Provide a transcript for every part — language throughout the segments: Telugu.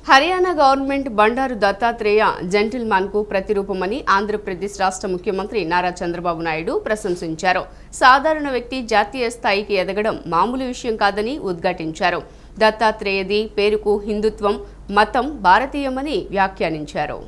హర్యానా గవర్నమెంట్ బండారు దత్తాత్రేయ జెంటిల్మన్ కు ప్రతిరూపమని ఆంధ్రప్రదేశ్ రాష్ట్ర ముఖ్యమంత్రి నారా చంద్రబాబు నాయుడు ప్రశంసించారు. సాధారణ వ్యక్తి జాతీయ స్థాయికి ఎదగడం మామూలు విషయం కాదని ఉద్ఘాటించారు. దత్తాత్రేయది పేరుకు హిందుత్వం, మతం భారతీయమని వ్యాఖ్యానించారు.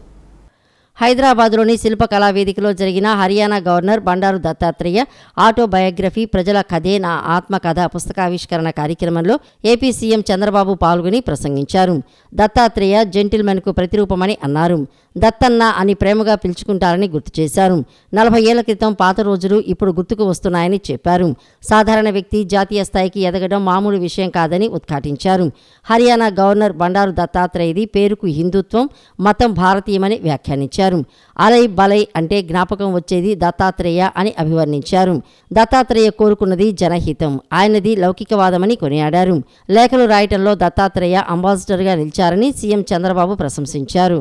హైదరాబాద్లోని శిల్పకళా వేదికలో జరిగిన హర్యానా గవర్నర్ బండారు దత్తాత్రేయ ఆటోబయోగ్రఫీ ప్రజల కథే నా ఆత్మకథ పుస్తకావిష్కరణ కార్యక్రమంలో ఏపీ సీఎం చంద్రబాబు పాల్గొని ప్రసంగించారు. దత్తాత్రేయ జెంటిల్మెన్కు ప్రతిరూపమని అన్నారు. దత్తన్న అని ప్రేమగా పిలుచుకుంటారని గుర్తు చేశారు. 40 ఏళ్ల క్రితం పాత రోజులు ఇప్పుడు గుర్తుకు వస్తున్నాయని చెప్పారు. సాధారణ వ్యక్తి జాతీయ స్థాయికి ఎదగడం మామూలు విషయం కాదని ఉద్ఘాటించారు. హర్యానా గవర్నర్ బండారు దత్తాత్రేయది పేరుకు హిందుత్వం, మతం భారతీయమని వ్యాఖ్యానించారు. అలై బలై అంటే జ్ఞాపకం వచ్చేది దత్తాత్రేయ అని అభివర్ణించారు. దత్తాత్రేయ కోరుకున్నది జనహితం, ఆయనది లౌకికవాదమని కొనియాడారు. లేఖలు రాయటంలో దత్తాత్రేయ అంబాసిడర్గా నిలిచారని సీఎం చంద్రబాబు ప్రశంసించారు.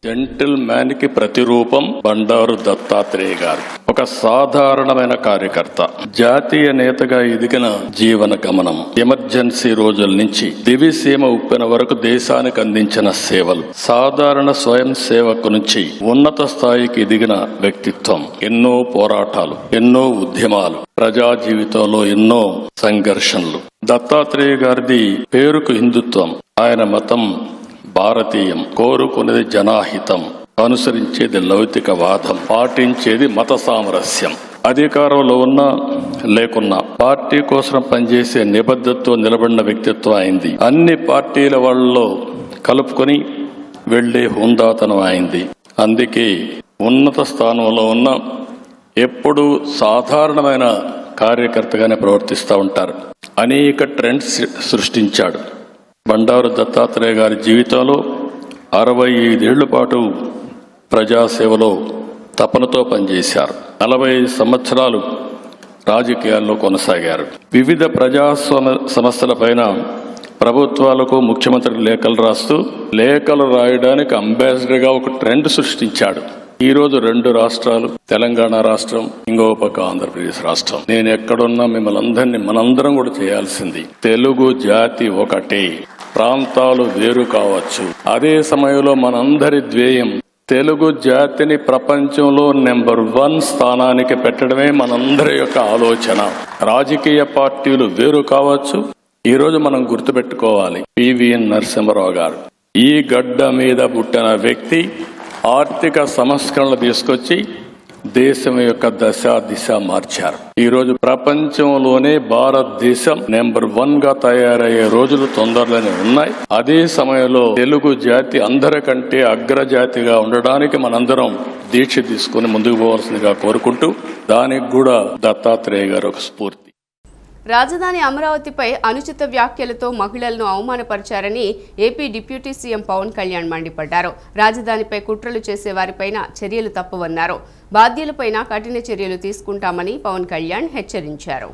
జెంటిల్మ్యాన్ కి ప్రతిరూపం బండారు దత్తాత్రేయ గారు. ఒక సాధారణమైన కార్యకర్త, జాతీయ నేతగా ఎదిగిన జీవన గమనం, ఎమర్జెన్సీ రోజుల నుంచి దివిసీమ ఉప్పెన వరకు దేశానికి అందించిన సేవలు, సాధారణ స్వయం సేవకు నుంచి ఉన్నత స్థాయికి ఎదిగిన వ్యక్తిత్వం, ఎన్నో పోరాటాలు, ఎన్నో ఉద్యమాలు, ప్రజా జీవితంలో ఎన్నో సంఘర్షణలు. దత్తాత్రేయ గారిది పేరుకు హిందుత్వం, ఆయన మతం భారతీయం, కోరుకునేది జనాహితం, అనుసరించేది లౌకికవాదం, పాటించేది మత సామరస్యం. అధికారంలో ఉన్నా లేకున్నా పార్టీ కోసం పనిచేసే నిబద్ధతతో నిలబడిన వ్యక్తిత్వం అయింది. అన్ని పార్టీల వాళ్ళలో కలుపుకొని వెళ్లే హుందాతనం అయింది. అందుకే ఉన్నత స్థానంలో ఉన్న ఎప్పుడూ సాధారణమైన కార్యకర్తగానే ప్రవర్తిస్తూ ఉంటారు. అనేక ట్రెండ్స్ సృష్టించాడు. బండారు దత్తాత్రేయ గారి జీవితంలో 65 ఏళ్ల పాటు ప్రజాసేవలో తపనతో పనిచేశారు. 45 సంవత్సరాలు రాజకీయాల్లో కొనసాగారు. వివిధ ప్రజా సమస్యలపైన ప్రభుత్వాలకు ముఖ్యమంత్రి లేఖలు రాయడానికి అంబాసిడర్గా ఒక ట్రెండ్ సృష్టించాడు. ఈరోజు 2 రాష్ట్రాలు, తెలంగాణ రాష్ట్రం, ఇంకో పక్క ఆంధ్రప్రదేశ్ రాష్ట్రం. నేను ఎక్కడున్నా మిమ్మల్ని అందరినీ మనందరం కూడా చేయాల్సింది. తెలుగు జాతి ఒకటే, ప్రాంతాలు వేరు కావచ్చు. అదే సమయంలో మనందరి ధ్యేయం తెలుగు జాతిని ప్రపంచంలో నెంబర్ 1 స్థానానికి పెట్టడమే మనందరి యొక్క ఆలోచన. రాజకీయ పార్టీలు వేరు కావచ్చు. ఈరోజు మనం గుర్తుపెట్టుకోవాలి, పివిఎన్ నరసింహారావు గారు ఈ గడ్డ మీద పుట్టిన వ్యక్తి ఆర్థిక సంస్కరణలు తీసుకొచ్చి దేశం యొక్క దిశ మార్చారు. ఈరోజు ప్రపంచంలోనే భారతదేశం నెంబర్ 1 గా తయారయ్యే రోజులు తొందరలోనే ఉన్నాయి. అదే సమయంలో తెలుగు జాతి అందరికంటే అగ్రజాతిగా ఉండడానికి మనందరం దీక్ష తీసుకుని ముందుకు పోవాల్సిందిగా కోరుకుంటూ, దానికి కూడా దత్తాత్రేయ గారు ఒక స్ఫూర్తి. రాజధాని అమరావతిపై అనుచిత వ్యాఖ్యలతో మహిళలను అవమానపరిచారని AP deputy CM Pawan Kalyan మండిపడ్డారు. రాజధానిపై కుట్రలు చేసే వారిపైన చర్యలు తప్పవన్నారు. బాధ్యులపైన కఠిన చర్యలు తీసుకుంటామని పవన్ కళ్యాణ్ హెచ్చరించారు.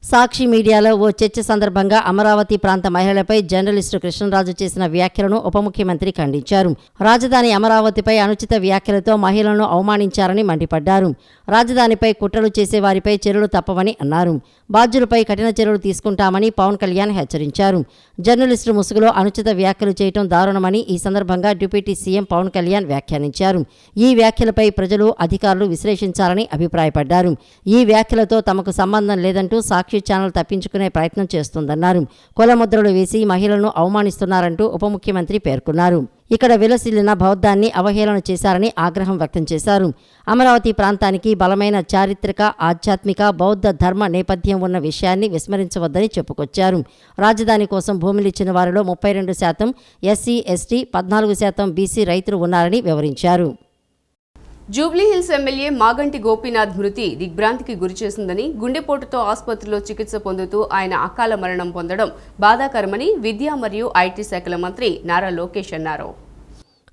సాక్షి మీడియాలో ఓ చర్చ సందర్భంగా అమరావతి ప్రాంత మహిళలపై జర్నలిస్టు కృష్ణరాజు చేసిన వ్యాఖ్యలను ఉప ముఖ్యమంత్రి ఖండించారు. రాజధాని అమరావతిపై అనుచిత వ్యాఖ్యలతో మహిళలను అవమానించారని మండిపడ్డారు. రాజధానిపై కుట్రలు చేసే వారిపై చర్యలు తప్పవని అన్నారు. బాధ్యులపై కఠిన చర్యలు తీసుకుంటామని పవన్ కళ్యాణ్ హెచ్చరించారు. జర్నలిస్టు ముసుగులో అనుచిత వ్యాఖ్యలు చేయడం దారుణమని ఈ సందర్భంగా డిప్యూటీ సీఎం పవన్ కళ్యాణ్ వ్యాఖ్యానించారు. ఈ వ్యాఖ్యలపై ప్రజలు, అధికారులు విశ్లేషించాలని అభిప్రాయపడ్డారు. ఈ వ్యాఖ్యలతో తమకు సంబంధం లేదంటూ సాక్షి ఛానల్ తప్పించుకునే ప్రయత్నం చేస్తుందన్నారు. కులముద్రలు వేసి మహిళలను అవమానిస్తున్నారంటూ ఉప ముఖ్యమంత్రి పేర్కొన్నారు. ఇక్కడ విలసిల్లిన బౌద్ధాన్ని అవహేళన చేశారని ఆగ్రహం వ్యక్తం చేశారు. అమరావతి ప్రాంతానికి బలమైన చారిత్రక, ఆధ్యాత్మిక, బౌద్ధ ధర్మ నేపథ్యం ఉన్న విషయాన్ని విస్మరించవద్దని చెప్పుకొచ్చారు. రాజధాని కోసం భూములిచ్చిన వారిలో 32% ఎస్సీ, ఎస్టీ, 14% బీసీ రైతులు ఉన్నారని వివరించారు. జూబ్లీహిల్స్ ఎమ్మెల్యే మాగంటి గోపీనాథ్ మృతి దిగ్భ్రాంతికి గురిచేసిందని, గుండెపోటుతో ఆసుపత్రిలో చికిత్స పొందుతూ ఆయన అకాల మరణం పొందడం బాధాకరమని విద్యా మరియు ఐటీ శాఖల మంత్రి నారా లోకేష్ అన్నారు.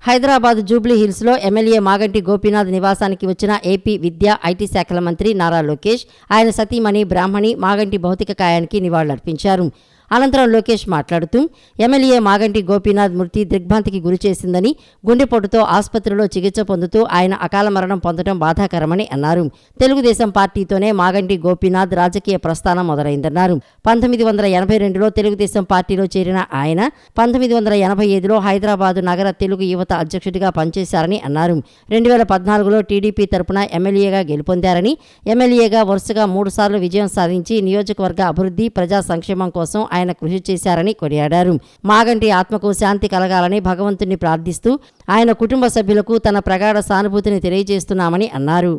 హైదరాబాద్ జూబ్లీహిల్స్లో ఎమ్మెల్యే మాగంటి గోపీనాథ్ నివాసానికి వచ్చిన ఏపీ విద్యా, ఐటీ శాఖల మంత్రి నారా లోకేష్, ఆయన సతీమణి బ్రాహ్మణి మాగంటి భౌతిక కాయానికి నివాళులర్పించారు. అనంతరం లోకేష్ మాట్లాడుతూ ఎమ్మెల్యే మాగంటి గోపీనాథ్ మృతి దిగ్భ్రాంతికి గురిచేసిందని, గుండెపోటుతో ఆసుపత్రిలో చికిత్స పొందుతూ ఆయన అకాల మరణం పొందడం బాధాకరమని అన్నారు. తెలుగుదేశం పార్టీతోనే మాగంటి గోపీనాథ్ రాజకీయ ప్రస్థానం మొదలైందన్నారు. 1982లో తెలుగుదేశం పార్టీలో చేరిన ఆయన 1985లో హైదరాబాదు నగర తెలుగు యువత అధ్యక్షుడిగా పనిచేశారని అన్నారు. 2014లో టీడీపీ తరపున ఎమ్మెల్యేగా గెలుపొందారని, ఎమ్మెల్యేగా వరుసగా 3 సార్లు విజయం సాధించి నియోజకవర్గ అభివృద్ధి, ప్రజా సంక్షేమం కోసం ఆయన కృషి చేశారని కొనియాడారు. మాగంటి ఆత్మకు శాంతి కలగాలని భగవంతుని ప్రార్థిస్తూ ఆయన కుటుంబ సభ్యులకు తన ప్రగాఢ సానుభూతిని తెలియజేస్తున్నామని అన్నారు.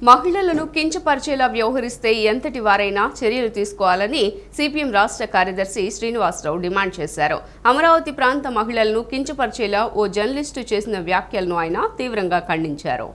మహిళలను కించపరిచేలా వ్యవహరిస్తే ఎంతటి వారైనా చర్యలు తీసుకోవాలని సిపిఎం రాష్ట్ర కార్యదర్శి శ్రీనివాసరావు డిమాండ్ చేశారు. అమరావతి ప్రాంత మహిళలను కించపరిచేలా ఓ జర్నలిస్టు చేసిన వ్యాఖ్యలను ఆయన తీవ్రంగా ఖండించారు.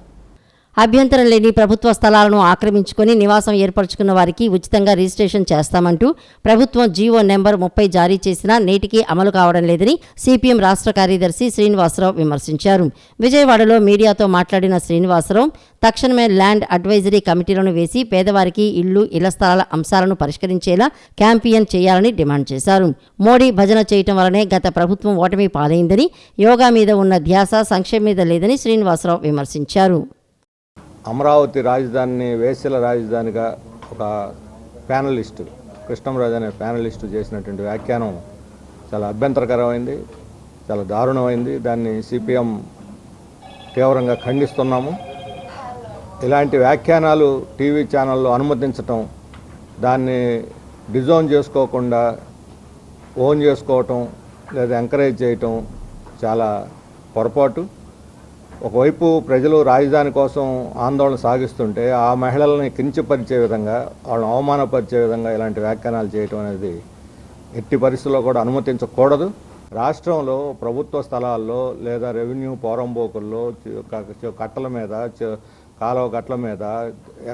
అభ్యంతరం లేని ప్రభుత్వ స్థలాలను ఆక్రమించుకొని నివాసం ఏర్పరచుకున్న వారికి ఉచితంగా రిజిస్ట్రేషన్ చేస్తామంటూ ప్రభుత్వం జీవో నెంబర్ 30 జారీ చేసినా నేటికి అమలు కావడం లేదని సిపిఎం రాష్ట్ర కార్యదర్శి శ్రీనివాసరావు విమర్శించారు. విజయవాడలో మీడియాతో మాట్లాడిన శ్రీనివాసరావు తక్షణమే ల్యాండ్ అడ్వైజరీ కమిటీలను వేసి పేదవారికి ఇళ్లు, ఇళ్ల స్థలాల అంశాలను పరిష్కరించేలా క్యాంపెయిన్ చేయాలని డిమాండ్ చేశారు. మోడీ భజన చేయటం వల్లనే గత ప్రభుత్వం ఓటమి పాలైందని, యోగా మీద ఉన్న ధ్యాస సంక్షేమం మీద లేదని శ్రీనివాసరావు విమర్శించారు. అమరావతి రాజధానిని వేశ్యల రాజధానిగా ఒక ప్యానలిస్టు, కృష్ణంరాజు అనే ప్యానలిస్టు చేసినటువంటి వ్యాఖ్యానం చాలా అభ్యంతరకరమైంది, చాలా దారుణమైంది. దాన్ని సిపిఎం తీవ్రంగా ఖండిస్తున్నాము. ఇలాంటి వ్యాఖ్యానాలు టీవీ ఛానల్లో అనుమతించటం, దాన్ని డిజోన్ చేసుకోకుండా ఓన్ చేసుకోవటం లేదా ఎంకరేజ్ చేయటం చాలా పొరపాటు. ఒకవైపు ప్రజలు రాజధాని కోసం ఆందోళన సాగిస్తుంటే ఆ మహిళల్ని కించపరిచే విధంగా, వాళ్ళని అవమానపరిచే విధంగా ఇలాంటి వ్యాఖ్యానాలు చేయటం అనేది ఎట్టి పరిస్థితుల్లో కూడా అనుమతించకూడదు. రాష్ట్రంలో ప్రభుత్వ స్థలాల్లో లేదా రెవెన్యూ పోరంబోకుల్లో, కట్టల మీద, కాలువ గట్ల మీద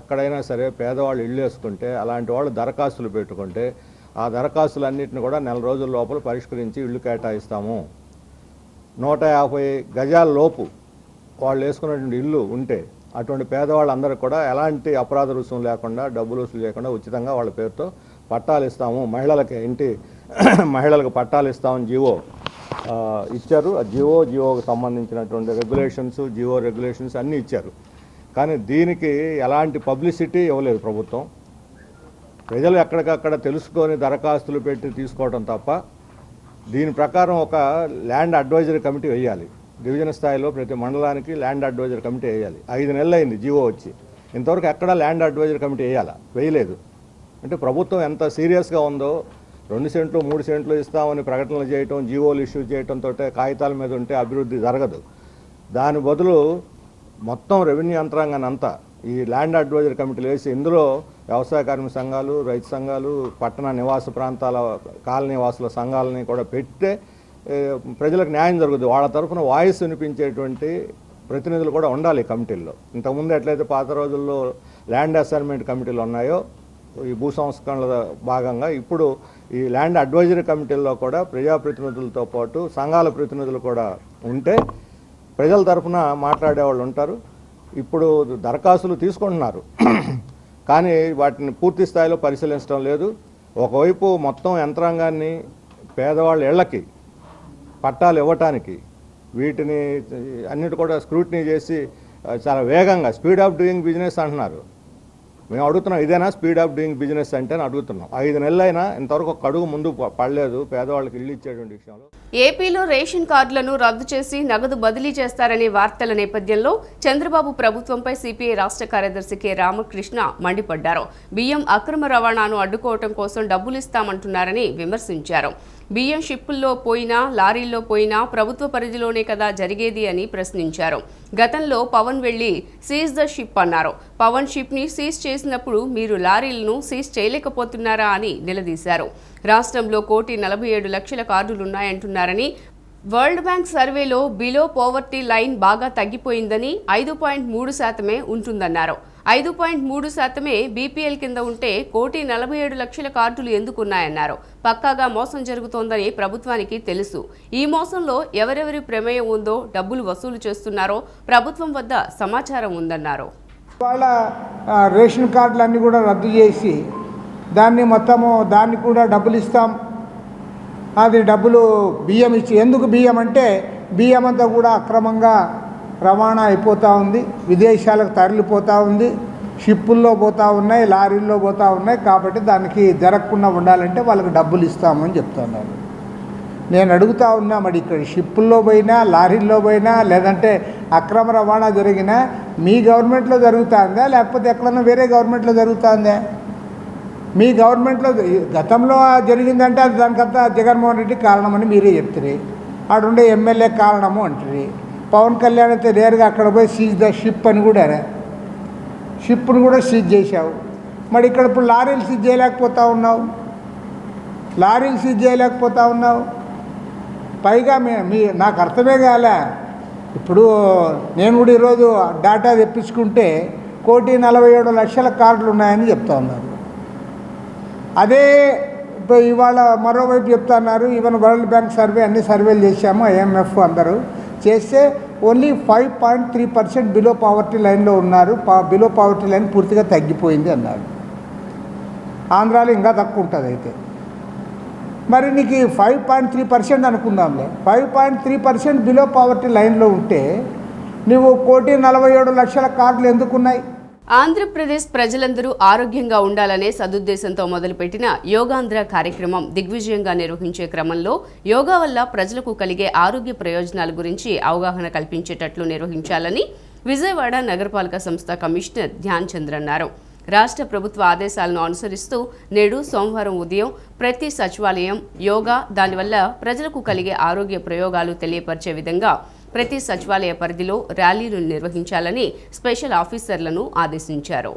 ఎక్కడైనా సరే పేదవాళ్ళు ఇళ్ళు వేసుకుంటే అలాంటి వాళ్ళు దరఖాస్తులు పెట్టుకుంటే ఆ దరఖాస్తులన్నింటిని కూడా 4 రోజుల లోపల పరిష్కరించి ఇళ్ళు కేటాయిస్తాము. 150 గజాల లోపు వాళ్ళు వేసుకున్నటువంటి ఇల్లు ఉంటే అటువంటి పేదవాళ్ళందరికీ కూడా ఎలాంటి అపరాధ రుసుము లేకుండా, డబ్బులు వసూలు లేకుండా ఉచితంగా వాళ్ళ పేరుతో పట్టాలు ఇస్తాము, మహిళలకు పట్టాలు ఇస్తామని జీవో ఇచ్చారు. ఆ జీవోకి సంబంధించినటువంటి రెగ్యులేషన్స్ అన్నీ ఇచ్చారు. కానీ దీనికి ఎలాంటి పబ్లిసిటీ ఇవ్వలేదు ప్రభుత్వం. ప్రజలు ఎక్కడికక్కడ తెలుసుకొని దరఖాస్తులు పెట్టి తీసుకోవడం తప్ప దీని ప్రకారం ఒక ల్యాండ్ అడ్వైజరీ కమిటీ వేయాలి. డివిజన్ స్థాయిలో ప్రతి మండలానికి ల్యాండ్ అడ్వైజరీ కమిటీ వేయాలి. 5 నెలలు అయింది జీవో వచ్చి, ఇంతవరకు ఎక్కడా ల్యాండ్ అడ్వైజరీ కమిటీ వేయలేదు. అంటే ప్రభుత్వం ఎంత సీరియస్గా ఉందో. 2 సెంట్లు 3 సెంట్లు ఇస్తామని ప్రకటనలు చేయటం, జీవోలు ఇష్యూ చేయడంతో కాగితాల మీద ఉంటే అభివృద్ధి జరగదు. దాని బదులు మొత్తం రెవెన్యూ యంత్రాంగాన్ని అంతా ఈ ల్యాండ్ అడ్వైజరీ కమిటీలు వేసి ఇందులో వ్యవసాయ కార్మిక సంఘాలు, రైతు సంఘాలు, పట్టణ నివాస ప్రాంతాల కాలనీ వాసుల సంఘాలని కూడా పెడితే ప్రజలకు న్యాయం జరుగుతుంది. వాళ్ళ తరఫున వాయిస్ వినిపించేటువంటి ప్రతినిధులు కూడా ఉండాలి కమిటీల్లో. ఇంతకుముందు ఎట్లయితే పాత రోజుల్లో ల్యాండ్ అసైన్మెంట్ కమిటీలు ఉన్నాయో ఈ భూ సంస్కరణల భాగంగా ఇప్పుడు ఈ ల్యాండ్ అడ్వైజరీ కమిటీల్లో కూడా ప్రజాప్రతినిధులతో పాటు సంఘాల ప్రతినిధులు కూడా ఉంటే ప్రజల తరఫున మాట్లాడేవాళ్ళు ఉంటారు. ఇప్పుడు దరఖాస్తులు తీసుకుంటున్నారు కానీ వాటిని పూర్తి స్థాయిలో పరిశీలించడం లేదు. ఒకవైపు మొత్తం యంత్రాంగాన్ని పేదవాళ్ళ ఇళ్లకి పట్టాలు ఇవ్వటానికి వీటిని అన్నిటి కూడా స్క్రూటినీ చేసి చాలా వేగంగా స్పీడ్ ఆఫ్ డూయింగ్ బిజినెస్ అంటున్నారు. మేము అడుగుతున్నాం, ఇదేనా స్పీడ్ ఆఫ్ డూయింగ్ బిజినెస్ అంటే అని అడుగుతున్నాం. 5 నెలలైనా ఇంతవరకు ఒక అడుగు ముందు పడలేదు పేదవాళ్ళకి ఇల్లు ఇచ్చేటువంటి విషయంలో. ఏపీలో రేషన్ కార్డులను రద్దు చేసి నగదు బదిలీ చేస్తారనే వార్తల నేపథ్యంలో చంద్రబాబు ప్రభుత్వంపై సిపిఐ రాష్ట్ర కార్యదర్శి కె రామకృష్ణ మండిపడ్డారు. బియ్యం అక్రమ రవాణాను అడ్డుకోవడం కోసం డబ్బులు ఇస్తామంటున్నారని విమర్శించారు. బియ్యం షిప్పుల్లో పోయినా, లారీల్లో పోయినా ప్రభుత్వ పరిధిలోనే కదా జరిగేది అని ప్రశ్నించారు. గతంలో పవన్ వెళ్లి సీజ్ ద షిప్ అన్నారు. పవన్ షిప్ ని సీజ్ చేసినప్పుడు మీరు లారీలను సీజ్ చేయలేకపోతున్నారా అని నిలదీశారు. రాష్ట్రంలో 1,47,00,000 కార్డులున్నాయంటున్నారని, వరల్డ్ బ్యాంక్ సర్వేలో బిలో పోవర్టీ లైన్ బాగా తగ్గిపోయిందని 5.3% ఉంటుందన్నారు. 5.3% బీపీఎల్ కింద ఉంటే 1,47,00,000 కార్డులు ఎందుకున్నాయన్నారు. పక్కాగా మోసం జరుగుతోందని ప్రభుత్వానికి తెలుసు. ఈ మోసంలో ఎవరెవరి ప్రమేయం ఉందో, డబ్బులు వసూలు చేస్తున్నారో ప్రభుత్వం వద్ద సమాచారం ఉందన్నారు. వాళ్ళ రేషన్ కార్డులన్నీ కూడా రద్దు చేసి దాన్ని కూడా డబ్బులు ఇస్తాం, అది డబ్బులు బియ్యం ఇచ్చి, ఎందుకు బియ్యం అంటే బియ్యం అంతా కూడా అక్రమంగా రవాణా అయిపోతూ ఉంది, విదేశాలకు తరలిపోతూ ఉంది, షిప్పుల్లో పోతూ ఉన్నాయి, లారీల్లో పోతూ ఉన్నాయి. కాబట్టి దానికి జరగకుండా ఉండాలంటే వాళ్ళకి డబ్బులు ఇస్తామని చెప్తున్నారు. నేను అడుగుతూ ఉన్నా, మరి ఇక్కడ షిప్పుల్లో పోయినా, లారీల్లో పోయినా, లేదంటే అక్రమ రవాణా జరిగినా మీ గవర్నమెంట్లో జరుగుతుందా, లేకపోతే ఎక్కడన్నా వేరే గవర్నమెంట్లో జరుగుతుందా? మీ గవర్నమెంట్లో గతంలో జరిగిందంటే అది దానికంతా జగన్మోహన్ రెడ్డి కారణమని మీరే చెప్తారు. ఆడుండే ఎమ్మెల్యే కారణము అంటారు. పవన్ కళ్యాణ్ అయితే నేరుగా అక్కడ పోయి సీజ్ ద షిప్ అని కూడా, షిప్ను కూడా సీజ్ చేశావు. మరి ఇక్కడ ఇప్పుడు లారీలు సీజ్ చేయలేకపోతా ఉన్నావు. పైగా నాకు అర్థమే కాలే. ఇప్పుడు నేను కూడా ఈరోజు డేటా తెప్పించుకుంటే 1,47,00,000 కార్డులు ఉన్నాయని చెప్తా ఉన్నారు. అదే ఇవాళ మరోవైపు చెప్తున్నారు, ఈవెన్ వరల్డ్ బ్యాంక్ సర్వే అన్ని సర్వేలు చేశాము, IMF అందరూ చేస్తే ఓన్లీ 5.3% బిలో పావర్టీ లైన్లో ఉన్నారు. బిలో పావర్టీ లైన్ పూర్తిగా తగ్గిపోయింది అన్నారు. ఆంధ్రాలో ఇంకా తక్కువ ఉంటుంది. అయితే మరి నీకు 5.3% అనుకుందాంలే, 5.3% బిలో పావర్టీ లైన్లో ఉంటే నువ్వు 1,47,00,000 కార్డులు ఎందుకున్నాయి? ఆంధ్రప్రదేశ్ ప్రజలందరూ ఆరోగ్యంగా ఉండాలనే సదుద్దేశంతో మొదలుపెట్టిన యోగాంధ్ర కార్యక్రమం దిగ్విజయంగా నిర్వహించే క్రమంలో యోగా వల్ల ప్రజలకు కలిగే ఆరోగ్య ప్రయోజనాల గురించి అవగాహన కల్పించేటట్లు నిర్వహించాలని విజయవాడ నగరపాలక సంస్థ కమిషనర్ ధ్యాన్ చంద్ర అన్నారు. రాష్ట్ర ప్రభుత్వ ఆదేశాలను అనుసరిస్తూ నేడు సోమవారం ఉదయం ప్రతి సచివాలయం యోగా, దానివల్ల ప్రజలకు కలిగే ఆరోగ్య ప్రయోగాలు తెలియపరిచే విధంగా ప్రతి సచివాలయ పరిధిలో ర్యాలీలు నిర్వహించాలని స్పెషల్ ఆఫీసర్లను ఆదేశించారు.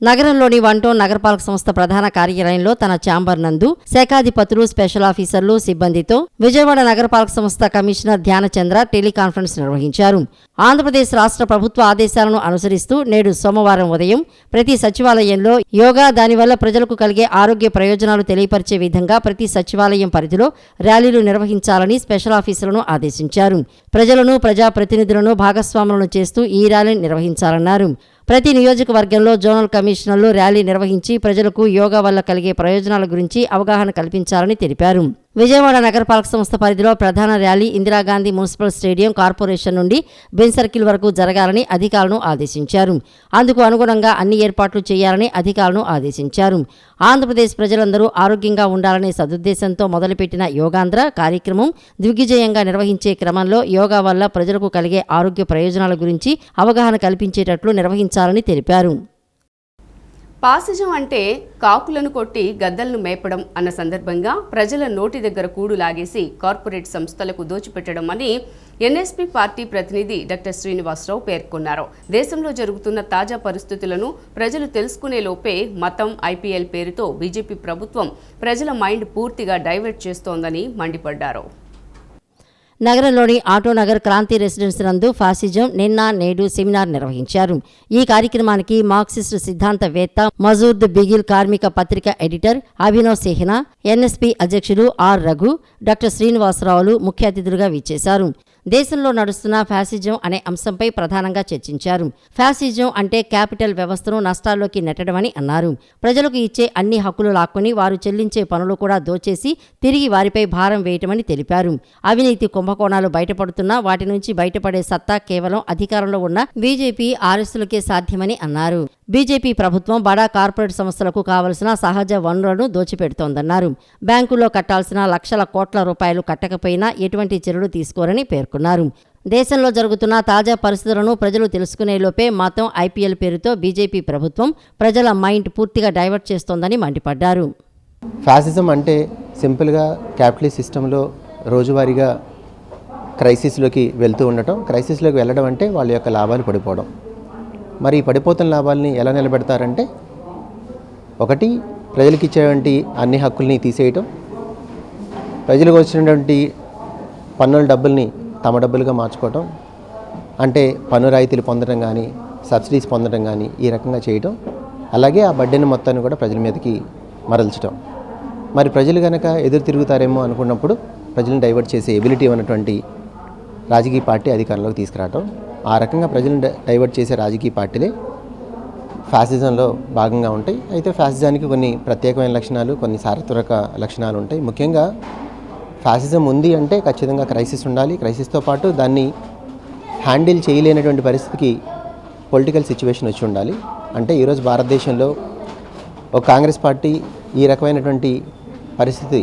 నగరంలోని 1 టౌన్ నగరపాలక సంస్థ ప్రధాన కార్యాలయంలో తన ఛాంబర్ నందు శాఖాధిపతులు, స్పెషల్ ఆఫీసర్లు, సిబ్బందితో విజయవాడ నగరపాలక సంస్థ కమిషనర్ ధ్యానచంద్ర టెలికాన్ఫరెన్స్ నిర్వహించారు. ఆంధ్రప్రదేశ్ రాష్ట్ర ప్రభుత్వ ఆదేశాలను అనుసరిస్తూ నేడు సోమవారం ఉదయం ప్రతి సచివాలయంలో యోగా, దానివల్ల ప్రజలకు కలిగే ఆరోగ్య ప్రయోజనాలు తెలియపరిచే విధంగా ప్రతి సచివాలయం పరిధిలో ర్యాలీలు నిర్వహించాలని స్పెషల్ ఆఫీసర్లను ఆదేశించారు. ప్రజలను, ప్రజాప్రతినిధులను భాగస్వాములను చేస్తూ ఈ ర్యాలీని నిర్వహించాలన్నారు. ప్రతి నియోజకవర్గంలో జోనల్ కమిషనర్లు ర్యాలీ నిర్వహించి ప్రజలకు యోగా వల్ల కలిగే ప్రయోజనాల గురించి అవగాహన కల్పించాలని తెలిపారు. విజయవాడ నగరపాలక సంస్థ పరిధిలో ప్రధాన rally Indira Gandhi municipal stadium corporation నుండి బెన్ సర్కిల్ వరకు జరగాలని అధికారులను ఆదేశించారు. అందుకు అనుగుణంగా అన్ని ఏర్పాట్లు చేయాలని అధికారులను ఆదేశించారు. ఆంధ్రప్రదేశ్ ప్రజలందరూ ఆరోగ్యంగా ఉండాలనే సదుద్దేశంతో మొదలుపెట్టిన యోగాంధ్ర కార్యక్రమం దిగ్విజయంగా నిర్వహించే క్రమంలో యోగా వల్ల ప్రజలకు కలిగే ఆరోగ్య ప్రయోజనాల గురించి అవగాహన కల్పించేటట్లు నిర్వహించాలని తెలిపారు. పాసిజం అంటే కాకులను కొట్టి గద్దలను మేపడం అన్న సందర్భంగా ప్రజల నోటి దగ్గర కూడు లాగేసి కార్పొరేట్ సంస్థలకు దోచిపెట్టడం అని ఎన్ఎస్పీ పార్టీ ప్రతినిధి డాక్టర్ శ్రీనివాసరావు పేర్కొన్నారు. దేశంలో జరుగుతున్న తాజా పరిస్థితులను ప్రజలు తెలుసుకునే లోపే మతం, IPL పేరుతో బీజేపీ ప్రభుత్వం ప్రజల మైండ్ పూర్తిగా డైవర్ట్ చేస్తోందని మండిపడ్డారు. నగరంలోని ఆటోనగర్ క్రాంతి రెసిడెన్స్ నందు ఫాసిజం నిన్న, నేడు సెమినార్ నిర్వహించారు. ఈ కార్యక్రమానికి మార్క్సిస్టు సిద్ధాంతవేత్త మజూద్ బిగిల్, కార్మిక పత్రిక ఎడిటర్ అభినవ్ సేహ్నా, ఎన్ఎస్పీ అధ్యక్షుడు ఆర్ రఘు, డాక్టర్ శ్రీనివాసరావులు ముఖ్య అతిథులుగా విచ్చేశారు. దేశంలో నడుస్తున్న ఫ్యాసిజం అనే అంశంపై ప్రధానంగా చర్చించారు. ఫ్యాసిజం అంటే క్యాపిటల్ వ్యవస్థను నష్టాల్లోకి నెట్టడమని అన్నారు. ప్రజలకు ఇచ్చే అన్ని హక్కులు లాక్కొని వారు చెల్లించే పనులు కూడా దోచేసి తిరిగి వారిపై భారం వేయటమని తెలిపారు. అవినీతి కుంభకోణాలు బయటపడుతున్నా వాటి నుంచి బయటపడే సత్తా కేవలం అధికారంలో ఉన్న బీజేపీ, ఆర్ఎస్లకే సాధ్యమని అన్నారు. బీజేపీ ప్రభుత్వం బడా కార్పొరేట్ సంస్థలకు కావలసిన సహజ వనరులను దోచిపెడుతోందన్నారు. బ్యాంకుల్లో కట్టాల్సిన లక్షల కోట్ల రూపాయలు కట్టకపోయినా ఎటువంటి చర్యలు తీసుకోరని పేర్కొన్నారు. దేశంలో జరుగుతున్న తాజా పరిస్థితులను ప్రజలు తెలుసుకునేలోపే మతం, IPL పేరుతో బీజేపీ ప్రభుత్వం ప్రజల మైండ్ పూర్తిగా డైవర్ట్ చేస్తోందని మండిపడ్డారు. ఫ్యాసిజం అంటే సింపుల్గా క్యాపిటలిస్ట్ సిస్టంలో రోజువారీగా క్రైసిస్లోకి వెళ్తూ ఉండటం. క్రైసిస్లోకి వెళ్ళడం అంటే వాళ్ళ యొక్క లాభాలు పడిపోవడం. మరి ఈ పడిపోతున్న లాభాలని ఎలా నిలబెడతారంటే, ఒకటి ప్రజలకు ఇచ్చేటువంటి అన్ని హక్కుల్ని తీసేయటం, ప్రజలకు వచ్చినటువంటి పన్నుల డబ్బుల్ని తమ డబ్బులుగా మార్చుకోవటం, అంటే పన్ను రాయితీలు పొందడం కానీ, సబ్సిడీస్ పొందడం కానీ ఈ రకంగా చేయటం, అలాగే ఆ బడ్డెని మొత్తాన్ని కూడా ప్రజల మీదకి మరల్చడం. మరి ప్రజలు కనుక ఎదురు తిరుగుతారేమో అనుకున్నప్పుడు ప్రజలను డైవర్ట్ చేసే ఎబిలిటీ ఉన్నటువంటి రాజకీయ పార్టీ అధికారంలోకి తీసుకురావటం, ఆ రకంగా ప్రజలను డైవర్ట్ చేసే రాజకీయ పార్టీలే ఫ్యాసిజంలో భాగంగా ఉంటాయి. అయితే ఫ్యాసిజానికి కొన్ని ప్రత్యేకమైన లక్షణాలు, కొన్ని చారిత్రక లక్షణాలు ఉంటాయి. ముఖ్యంగా ఫ్యాసిజం ఉంది అంటే ఖచ్చితంగా క్రైసిస్ ఉండాలి. క్రైసిస్తో పాటు దాన్ని హ్యాండిల్ చేయలేనటువంటి పరిస్థితికి పొలిటికల్ సిచ్యువేషన్ వచ్చి ఉండాలి. అంటే ఈరోజు భారతదేశంలో ఒక కాంగ్రెస్ పార్టీ ఈ రకమైనటువంటి పరిస్థితి,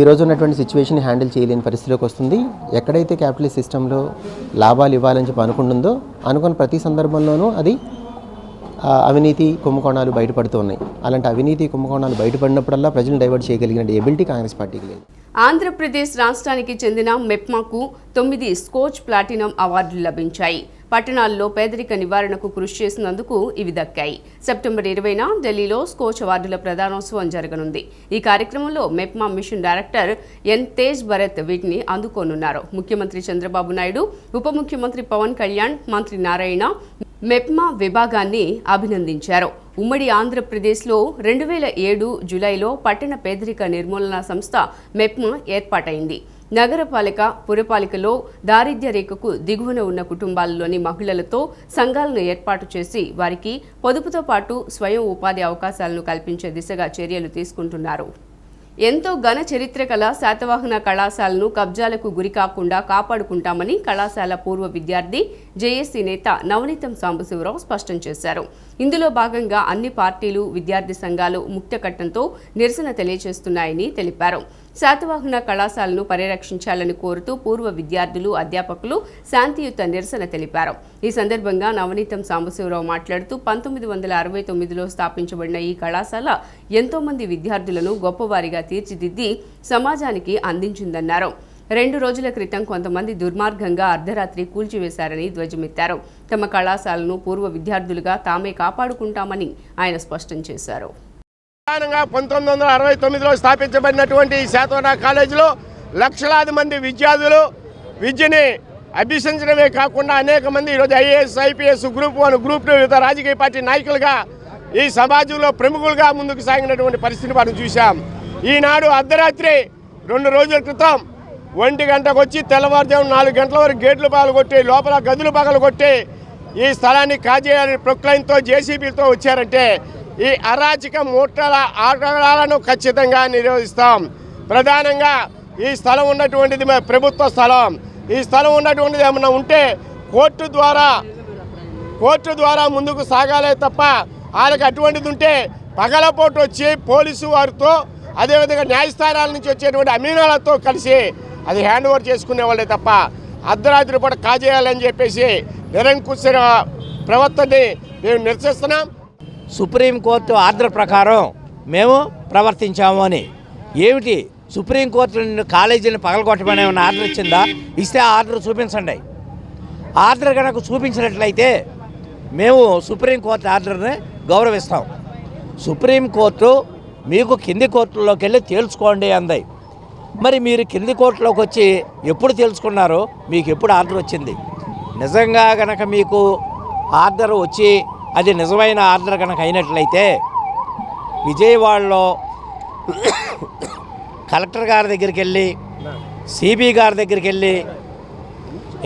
ఈరోజు ఉన్నటువంటి సిచ్యువేషన్ హ్యాండిల్ చేయలేని పరిస్థితిలోకి వస్తుంది. ఎక్కడైతే క్యాపిటలిస్ట్ సిస్టంలో లాభాలు ఇవ్వాలని చెప్పి అనుకుంటుందో అనుకున్న ప్రతి సందర్భంలోనూ అది అవినీతి కుంభకోణాలు బయటపడుతూ ఉన్నాయి. అలాంటి అవినీతి కుంభకోణాలు బయటపడినప్పుడల్లా ప్రజలను డైవర్ట్ చేయగలిగిన ఎబిలిటీ కాంగ్రెస్ పార్టీకి లేదు. ఆంధ్రప్రదేశ్ రాష్ట్రానికి చెందిన మెప్మాకు 9 స్కోచ్ ప్లాటినం అవార్డులు లభించాయి. పట్టణాల్లో పేదరిక నివారణకు కృషి చేసినందుకు ఇవి దక్కాయి. సెప్టెంబర్ 20న ఢిల్లీలో స్కోచ్ అవార్డుల ప్రదానోత్సవం జరగనుంది. ఈ కార్యక్రమంలో MEPMA mission director N Tej Bharat వీటిని అందుకోనున్నారు. ముఖ్యమంత్రి చంద్రబాబు నాయుడు, ఉప ముఖ్యమంత్రి పవన్ కళ్యాణ్, మంత్రి నారాయణ మెప్మా విభాగాన్ని అభినందించారు. ఉమ్మడి ఆంధ్రప్రదేశ్లో 2007 జూలైలో పట్టణ పేదరిక నిర్మూలన సంస్థ మెప్మా ఏర్పాటైంది. నగరపాలిక, పురపాలికలో దారిద్ర్య రేఖకు దిగువన ఉన్న కుటుంబాలలోని మహిళలతో సంఘాలను ఏర్పాటు చేసి వారికి పొదుపుతో పాటు స్వయం ఉపాధి అవకాశాలను కల్పించే దిశగా చర్యలు తీసుకుంటున్నారు. ఎంతో ఘన చరిత్ర కల శాతవాహన కళాశాలను కబ్జాలకు గురికాకుండా కాపాడుకుంటామని కళాశాల పూర్వ విద్యార్థి జేఏసీ నేత నవనీతం సాంబశివరావు స్పష్టం చేశారు. ఇందులో భాగంగా అన్ని పార్టీలు, విద్యార్థి సంఘాలు ముక్తకట్టంతో నిరసన తెలియజేస్తున్నాయని తెలిపారు. శాతవాహన కళాశాలను పరిరక్షించాలని కోరుతూ పూర్వ విద్యార్థులు, అధ్యాపకులు శాంతియుత నిరసన తెలిపారు. ఈ సందర్భంగా నవనీతం సాంబశివరావు మాట్లాడుతూ 1969లో స్థాపించబడిన ఈ కళాశాల ఎంతో మంది విద్యార్థులను గొప్పవారిగా తీర్చిదిద్ది సమాజానికి అందించిందన్నారు. 2 రోజుల క్రితం కొంతమంది దుర్మార్గంగా అర్ధరాత్రి కూల్చివేశారని ధ్వజమెత్తారు. తమ కళాశాలను పూర్వ విద్యార్థులుగా తామే కాపాడుకుంటామని ఆయన స్పష్టం చేశారు. ప్రధానంగా 1969లో స్థాపించబడినటువంటి ఈ శాతవాహన కాలేజీలో లక్షలాది మంది విద్యార్థులు విద్యని అభ్యసించడమే కాకుండా అనేక మంది ఈరోజు ఐఏఎస్, ఐపీఎస్, గ్రూప్ 1, గ్రూప్ 2 వివిధ రాజకీయ పార్టీ నాయకులుగా ఈ సమాజంలో ప్రముఖులుగా ముందుకు సాగినటువంటి పరిస్థితిని మనం చూశాం. ఈనాడు అర్ధరాత్రి 2 రోజుల క్రితం 1 గంటకు వచ్చి తెల్లవారుజాము 4 గంటల వరకు గేట్లు పగలగొట్టి లోపల గదులు పగలగొట్టి ఈ స్థలాన్ని కాజేయాలని ప్రొక్లైన్తో, జేసీబీలతో వచ్చారంటే ఈ అరాచక మూటల ఆటలను ఖచ్చితంగా నిరోధిస్తాం. ప్రధానంగా ఈ స్థలం ఉన్నటువంటిది ప్రభుత్వ స్థలం. ఈ స్థలం ఉన్నటువంటిది ఏమన్నా ఉంటే కోర్టు ద్వారా ముందుకు సాగాలే తప్ప వాళ్ళకి అటువంటిది ఉంటే పగలపోటు వచ్చి పోలీసు వారితో, అదేవిధంగా న్యాయస్థానాల నుంచి వచ్చేటువంటి అమీనాలతో కలిసి అది హ్యాండ్ ఓవర్ చేసుకునే వాళ్ళే తప్ప అర్ధరాత్రి పూట కాజేయాలని చెప్పేసి నిరంకుశ ప్రవర్తనని మేము నిరసిస్తున్నాం. సుప్రీంకోర్టు ఆర్డర్ ప్రకారం మేము ప్రవర్తించాము అని. ఏమిటి సుప్రీంకోర్టు కాలేజీని పగలగొట్టమని ఏమైనా ఆర్డర్ ఇచ్చిందా? ఇస్తే ఆ ఆర్డర్ చూపించండి. ఆర్డర్ కనుక చూపించినట్లయితే మేము సుప్రీంకోర్టు ఆర్డర్ని గౌరవిస్తాం. సుప్రీంకోర్టు మీకు కింది కోర్టుల్లోకి వెళ్ళి తేల్చుకోండి అంది. మరి మీరు కింది కోర్టులోకి వచ్చి ఎప్పుడు తెలుసుకున్నారో, మీకు ఎప్పుడు ఆర్డర్ వచ్చింది? నిజంగా కనుక మీకు ఆర్డర్ వచ్చి అది నిజమైన ఆర్డర్ కనుక అయినట్లయితే విజయవాడలో కలెక్టర్ గారి దగ్గరికి వెళ్ళి, సిబి గారి దగ్గరికి వెళ్ళి,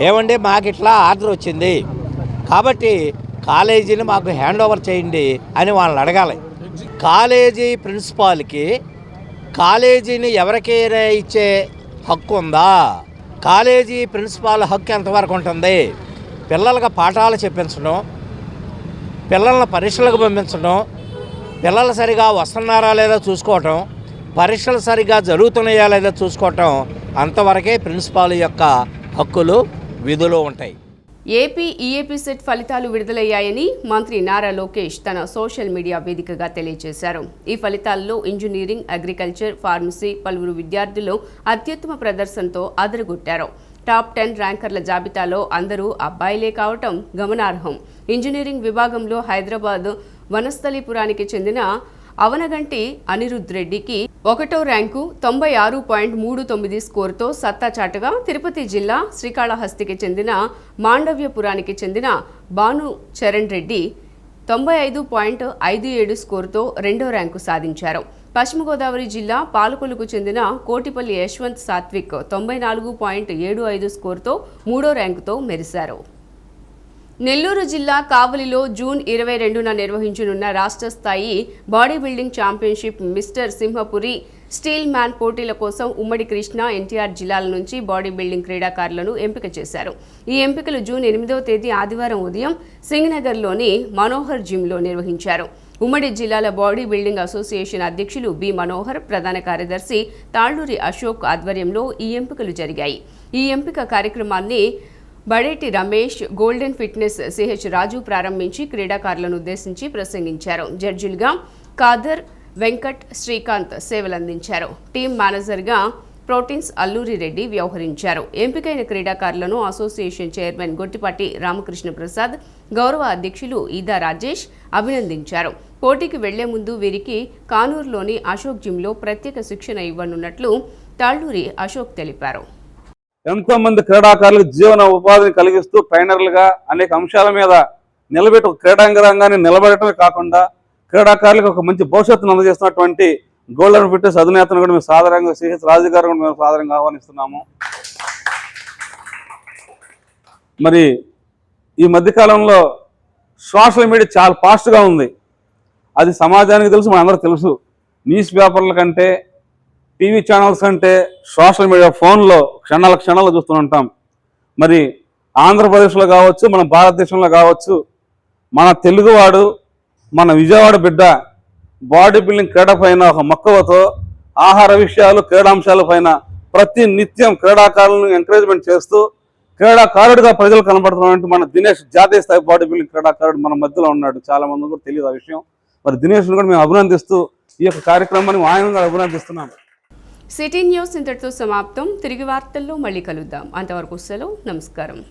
ఏమంటే మాకు ఇట్లా ఆర్డర్ వచ్చింది కాబట్టి కాలేజీని మాకు హ్యాండ్ ఓవర్ చేయండి అని వాళ్ళని అడగాలి. కాలేజీ ప్రిన్సిపాల్కి కాలేజీని ఎవరికైనా ఇచ్చే హక్కు ఉందా? కాలేజీ ప్రిన్సిపాల్ హక్కు ఎంతవరకు ఉంటుంది? పిల్లలకు పాఠాలు చెప్పించడం, పిల్లలను పరీక్షలకు పంపించడం, పిల్లలు సరిగా వస్తున్నారా లేదా చూసుకోవటం, పరీక్షలు సరిగా జరుగుతున్నాయా లేదా చూసుకోవటం, అంతవరకే ప్రిన్సిపాల్ యొక్క హక్కులు, విధులు ఉంటాయి. ఏపీ ఈఏపీ సెట్ ఫలితాలు విడుదలయ్యాయని మంత్రి నారా లోకేష్ తన సోషల్ మీడియా వేదికగా తెలియజేశారు. ఈ ఫలితాల్లో ఇంజనీరింగ్, అగ్రికల్చర్, ఫార్మసీ పలువురు విద్యార్థులు అత్యుత్తమ ప్రదర్శనతో అదరగొట్టారు. టాప్ 10 ర్యాంకర్ల జాబితాలో అందరూ అబ్బాయిలే కావటం గమనార్హం. ఇంజనీరింగ్ విభాగంలో హైదరాబాద్ వనస్థలీపురానికి చెందిన అవనగంటి అనిరుద్ రెడ్డికి 1వ ర్యాంకు 96.39 స్కోరుతో సత్తా చాటగా, తిరుపతి జిల్లా శ్రీకాళహస్తికి చెందిన మాండవ్యపురానికి చెందిన భాను చరణ్ రెడ్డి 95.57 స్కోరుతో 2వ ర్యాంకు సాధించారు. పశ్చిమ గోదావరి జిల్లా పాలకొల్లుకు చెందిన కోటిపల్లి యశ్వంత్ సాత్విక్ 94.75 స్కోరుతో 3వ ర్యాంకుతో మెరిశారు. నెల్లూరు జిల్లా కావలిలో జూన్ 22న నిర్వహించనున్న రాష్ట్ర స్థాయి body building championship mister Simhapuri steel man పోటీల కోసం ఉమ్మడి కృష్ణా, ఎన్టీఆర్ జిల్లాల నుంచి బాడీ బిల్డింగ్ క్రీడాకారులను ఎంపిక చేశారు. ఈ ఎంపికలు జూన్ 8వ తేదీ ఆదివారం ఉదయం సింగనగర్లోని మనోహర్ జిమ్లో నిర్వహించారు. ఉమ్మడి జిల్లాల బాడీ బిల్డింగ్ అసోసియేషన్ అధ్యక్షులు బి మనోహర్, ప్రధాన కార్యదర్శి తాళ్లూరి అశోక్ ఆధ్వర్యంలో ఈ ఎంపికలు జరిగాయి. ఈ ఎంపిక కార్యక్రమాన్ని Badeti Ramesh, golden fitness CH Raju ప్రారంభించి క్రీడాకారులను ఉద్దేశించి ప్రసంగించారు. జడ్జిలుగా ఖాదర్, వెంకట్, శ్రీకాంత్ సేవలందించారు. టీం మేనేజర్గా ప్రోటీన్స్ అల్లూరి రెడ్డి వ్యవహరించారు. ఎంపికైన క్రీడాకారులను అసోసియేషన్ చైర్మన్ గొట్టిపాటి రామకృష్ణ ప్రసాద్, గౌరవ అధ్యక్షులు ఈదా రాజేష్ అభినందించారు. పోటీకి వెళ్లే ముందు వీరికి కానూరులోని అశోక్ జిమ్లో ప్రత్యేక శిక్షణ ఇవ్వనున్నట్లు తాళ్లూరి అశోక్ తెలిపారు. ఎంతో మంది క్రీడాకారులకు జీవన ఉపాధిని కలిగిస్తూ ట్రైనర్లుగా అనేక అంశాల మీద నిలబెట్టి క్రీడాంగరంగాన్ని నిలబెట్టడమే కాకుండా క్రీడాకారులకు ఒక మంచి భవిష్యత్తును అందజేస్తున్నటువంటి గోల్డెన్ ఫిట్నెస్ అధినేతను కూడా మేము సాధారణంగా సిహెచ్ రాజు గారు కూడా మేము సాధారణంగా ఆహ్వానిస్తున్నాము. మరి ఈ మధ్యకాలంలో సోషల్ మీడియా చాలా ఫాస్ట్గా ఉంది. అది సమాజానికి తెలుసు, మనందరూ తెలుసు. న్యూస్ పేపర్ల కంటే, టీవీ ఛానల్స్ కంటే సోషల్ మీడియా ఫోన్లో క్షణాలు చూస్తూ ఉంటాం. మరి ఆంధ్రప్రదేశ్లో కావచ్చు, మన భారతదేశంలో కావచ్చు, మన తెలుగువాడు, మన విజయవాడ బిడ్డ బాడీ బిల్డింగ్ క్రీడ పైన ఒక మక్కువతో ఆహార విషయాలు, క్రీడాంశాల పైన ప్రతి నిత్యం క్రీడాకారులను ఎంకరేజ్మెంట్ చేస్తూ క్రీడాకారుడిగా ప్రజలు కనబడుతున్నటువంటి మన దినేష్ జాతీయ స్థాయి బాడీ బిల్డింగ్ క్రీడాకారుడు మన మధ్యలో ఉన్నాడు. చాలా మంది కూడా తెలియదు ఆ విషయం. మరి దినేష్ను కూడా మేము అభినందిస్తూ ఈ యొక్క కార్యక్రమాన్ని ఆయనగా అభినందిస్తున్నాం. సిటీ న్యూస్ ఇంతటితో సమాప్తం. తిరిగి వార్తల్లో మళ్ళీ కలుద్దాం. అంతవరకు సెలవు. నమస్కారం.